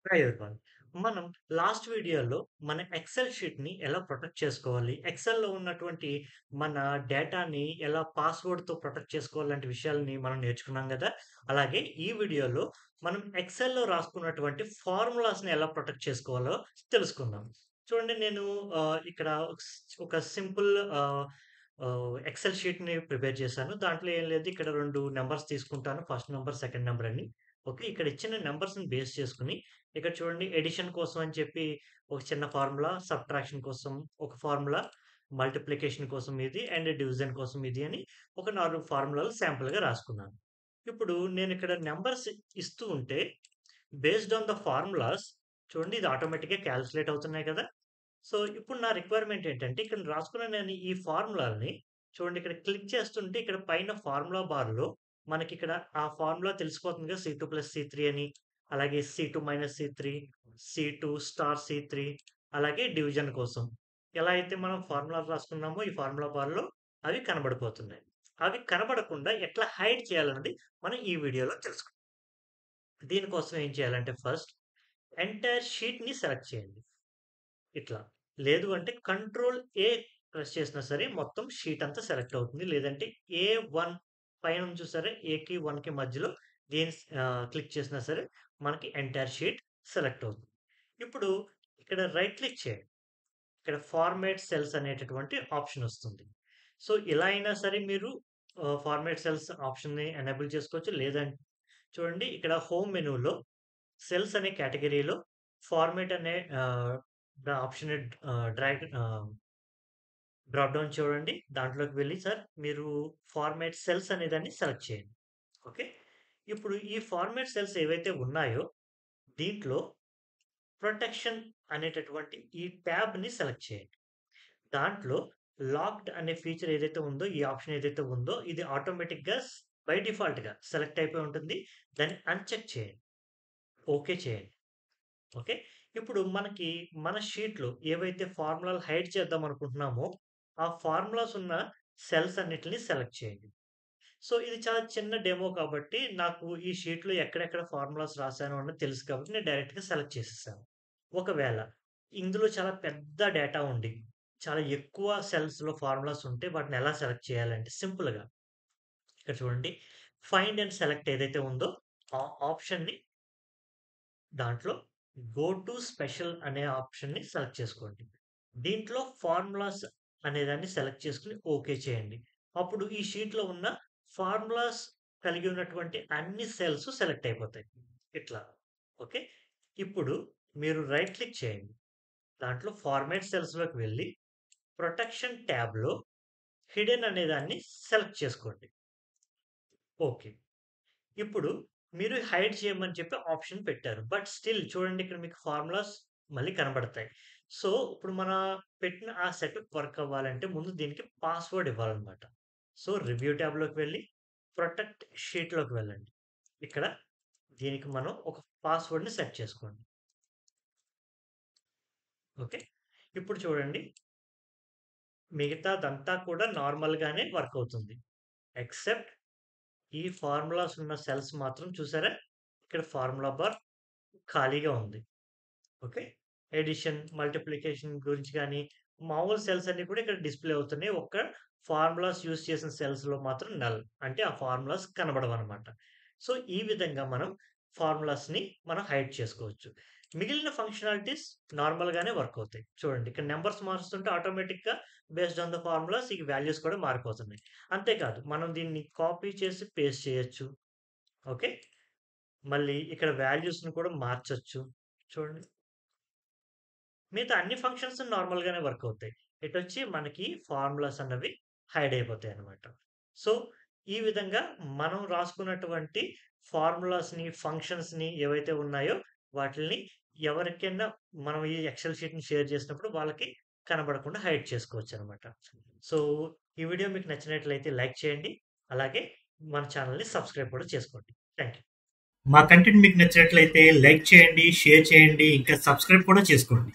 Hi everyone. మనం last వీడియోలో మన ఎక్సెల్ షీట్‌ని ఎలా ప్రొటెక్ట్ చేసుకోవాలి, ఎక్సెల్‌లో ఉన్నటువంటి మన డేటాని ఎలా పాస్వర్డ్‌తో ప్రొటెక్ట్ చేసుకోవాలి లాంటి విషయాల్ని మనం నేర్చుకున్నాం గదా! అలాగే ఈ వీడియోలో మనం ఎక్సెల్‌లో రాసుకున్నటువంటి ఫార్ములాస్‌ని ఎలా ప్రొటెక్ట్ చేసుకోవాలో తెలుసుకుందాం. చూడండి నేను ఇక్కడ ఒక సింపుల్ ఎక్సెల్ షీట్‌ని ప్రిపేర్ చేశాను. దాంట్లో ఏం లేదు, ఇక్కడ 2 నంబర్స్ తీసుకుంటాను. ఫస్ట్ నంబర్, సెకండ్ నంబర్ అని. ఓకే. ఇక్కడ ఇచ్చిన నంబర్స్‌ని బేస్ చేసుకొని ఇక్కడ చూడండి అడిషన్ కోసం అని చెప్పి ఒక చిన్న ఫార్ములా, సబ్ట్రాక్షన్ కోసం ఒక ఫార్ములా, మల్టిప్లికేషన్ కోసం ఇది అండ్ డివిజన్ కోసం ఇది అని ఒక 4 ఫార్ములాలు శాంపుల్‌గా రాసుకున్నాను. ఇప్పుడు నేను ఇక్కడ నంబర్స్ ఇస్తూ ఉంటే బేస్డ్ ఆన్ ద ఫార్ములాస్ చూడండి ఇది ఆటోమేటిక్‌గా కాలిక్యులేట్ అవుతున్నాయి కదా! సో, ఇప్పుడు నా రిక్వైర్మెంట్ ఏంటంటే ఇక్కడ రాసుకున్న నేను ఈ ఫార్ములాలని చూడండి ఇక్కడ క్లిక్ చేస్తుంటే ఇక్కడ పైన ఫార్ములా బార్‌లో మనకిక్కడ ఆ ఫార్ములా తెలిసిపోతుంది కదా! C2+C3 అని. అలాగే C2-C3, C2*C3 అలాగే డివిజన్ కోసం. ఎలా అయితే మనం ఫార్ములాలు రాసుకున్నామో ఈ ఫార్ములా బార్‌లో అవి కనబడిపోతున్నాయి. అవి కనబడకుండా ఎట్లా హైడ్ చేయాలన్నది మనం ఈ వీడియోలో తెలుసుకుందాం. దీనికోసం ఏం చేయాలంటే ఫస్ట్ ఎంటైర్ షీట్‌ని సెలెక్ట్ చేయండి. ఇట్లా. లేదు అంటే కంట్రోల్ ఏ ప్రెస్ చేసినా సరే మొత్తం షీట్ అంతా సెలెక్ట్ అవుతుంది. లేదంటే ఏ1 పైనుంచి చూసారా ఏకి, 1కి మధ్యలో క్లిక్ చేసినా సరే మనకి ఎంటైర్ షీట్ సెలెక్ట్ అవుతుంది. ఇప్పుడు ఇక్కడ రైట్ క్లిక్ చేయండి. ఇక్కడ ఫార్మాట్ సెల్స్ అనేటటువంటి ఆప్షన్ వస్తుంది. సో, ఇలా అయినా సరే మీరు ఫార్మాట్ సెల్స్ ఆప్షన్‌ని ఎనేబుల్ చేసుకోవచ్చు. లేదంటే చూడండి ఇక్కడ హోమ్ మెనూలో సెల్స్ అనే కేటగరీలో ఫార్మాట్ అనే ఆప్షన్ డ్రాప్ డౌన్ చూడండి. దాంట్లోకి వెళ్లి సార్ మీరు ఫార్మాట్ సెల్స్ అనే దాన్ని సెలెక్ట్ చేయండి. ఓకే. ఇప్పుడు ఈ ఫార్మాట్ సెల్స్ ఏవైతే ఉన్నాయో దీంట్లో ప్రొటెక్షన్ అనేటటువంటి ఈ ట్యాబ్‌ని సెలెక్ట్ చేయండి. దాంట్లో లాక్డ్ అనే ఫీచర్ ఏదైతే ఉందో, ఈ ఆప్షన్ ఏదైతే ఉందో ఇది ఆటోమేటిక్‌గా బై డిఫాల్ట్‌గా సెలెక్ట్ అయిపోయి ఉంటుంది. దాన్ని అన్‌చెక్ చేయండి. ఓకే చేయండి. ఓకే. ఇప్పుడు మనకి మన షీట్‌లో ఏవైతే ఫార్ములాలు హైడ్ చేద్దాం అనుకుంటున్నామో, ఆ ఫార్ములాస్ ఉన్న సెల్స్ అన్నిటిని సెలెక్ట్ చేయండి. సో, ఇది చాలా చిన్న డెమో కాబట్టి నాకు ఈ షీట్‌లో ఎక్కడెక్కడ ఫార్ములాస్ రాసాను అన్నది తెలుసు కాబట్టి నేను డైరెక్ట్‌గా సెలెక్ట్ చేసేసాను. ఒకవేళ ఇందులో చాలా పెద్ద డేటా ఉండి, చాలా ఎక్కువ సెల్స్‌లో ఫార్ములాస్ ఉంటే వాటిని ఎలా సెలెక్ట్ చేయాలంటే సింపుల్‌గా ఇక్కడ చూడండి ఫైండ్ అండ్ సెలెక్ట్ ఏదైతే ఉందో ఆ ఆప్షన్‌ని దాంట్లో గో టు స్పెషల్ అనే ఆప్షన్‌ని సెలెక్ట్ చేసుకోండి. దీంట్లో ఫార్ములాస్ అనేదాన్ని సెలెక్ట్ చేసుకొని ఓకే చేయండి. అప్పుడు ఈ షీట్‌లో ఉన్న ఫార్ములాస్ కలిగి ఉన్నటువంటి అన్ని సెల్స్ సెలెక్ట్ అయిపోతాయి. ఇట్లా. ఓకే. ఇప్పుడు మీరు రైట్ క్లిక్ చేయండి. దాంట్లో ఫార్మాట్ సెల్స్‌లోకి వెళ్లి ప్రొటెక్షన్ ట్యాబ్‌లో హిడెన్ అనేదాన్ని సెలెక్ట్ చేసుకోండి. ఓకే. ఇప్పుడు మీరు హైడ్ చేయమని చెప్పి ఆప్షన్ పెట్టారు. బట్ స్టిల్ చూడండి ఇక్కడ మీకు ఫార్ములాస్ మళ్ళీ కనబడతాయి. సో, ఇప్పుడు మన పెట్టిన ఆ సెటప్ వర్క్ అవ్వాలంటే ముందు దీనికి పాస్వర్డ్ ఇవ్వాలన్నమాట. సో, రివ్యూ ట్యాబ్‌లోకి వెళ్లి ప్రొటెక్ట్ షీట్‌లోకి వెళ్ళండి. ఇక్కడ దీనికి మనం ఒక పాస్వర్డ్‌ని సెట్ చేసుకోండి. ఓకే. ఇప్పుడు చూడండి మిగతాదంతా కూడా నార్మల్‌గానే వర్క్ అవుతుంది. ఎక్సెప్ట్ ఈ ఫార్ములాస్ ఉన్న సెల్స్ మాత్రం చూసారా? ఇక్కడ ఫార్ములా బార్ ఖాళీగా ఉంది. ఓకే. అడిషన్, మల్టిప్లికేషన్ గురించి గాని, మామూలు సెల్స్ అన్నీ కూడా ఇక్కడ డిస్‌ప్లే అవుతున్నాయి. ఒక్క ఫార్ములాస్ యూజ్ చేసిన సెల్స్‌లో మాత్రం నల్. అంటే ఆ ఫార్ములాస్ కనబడవనమాట. సో, ఈ విధంగా మనం ఫార్ములాస్‌ని మనం హైడ్ చేసుకోవచ్చు. మిగిలిన ఫంక్షనాలిటీస్ నార్మల్‌గానే వర్క్ అవుతాయి. చూడండి ఇక్కడ నంబర్స్ మారుస్తుంటే ఆటోమేటిక్‌గా బేస్డ్ ఆన్ ద ఫార్ములాస్ ఈ వాల్యూస్ కూడా మారిపోతున్నాయి. అంతేకాదు మనం దీన్ని కాపీ చేసి పేస్ట్ చేయొచ్చు. ఓకే. మళ్ళీ ఇక్కడ వాల్యూస్‌ని కూడా మార్చొచ్చు. చూడండి. మిగతా అన్ని ఫంక్షన్స్ నార్మల్‌గానే వర్క్ అవుతాయి. ఇటొచ్చి మనకి ఫార్ములాస్ అన్నవి హైడ్ అయిపోతాయన్నమాట. సో, ఈ విధంగా మనం రాసుకున్నటువంటి ఫార్ములాస్‌ని, ఫంక్షన్స్‌ని ఏవైతే ఉన్నాయో వాటిల్ని ఎవరికైనా మనం ఈ ఎక్సెల్ షీట్‌ని షేర్ చేసినప్పుడు వాళ్ళకి కనబడకుండా హైడ్ చేసుకోవచ్చనమాట. సో, ఈ వీడియో మీకు నచ్చినట్లయితే లైక్ చేయండి. అలాగే మన ఛానెల్‌ని సబ్స్క్రైబ్ కూడా చేసుకోండి. Thank you. మా కంటెంట్ మీకు నచ్చినట్లయితే లైక్ చేయండి, షేర్ చేయండి, ఇంకా సబ్స్క్రైబ్ కూడా చేసుకోండి.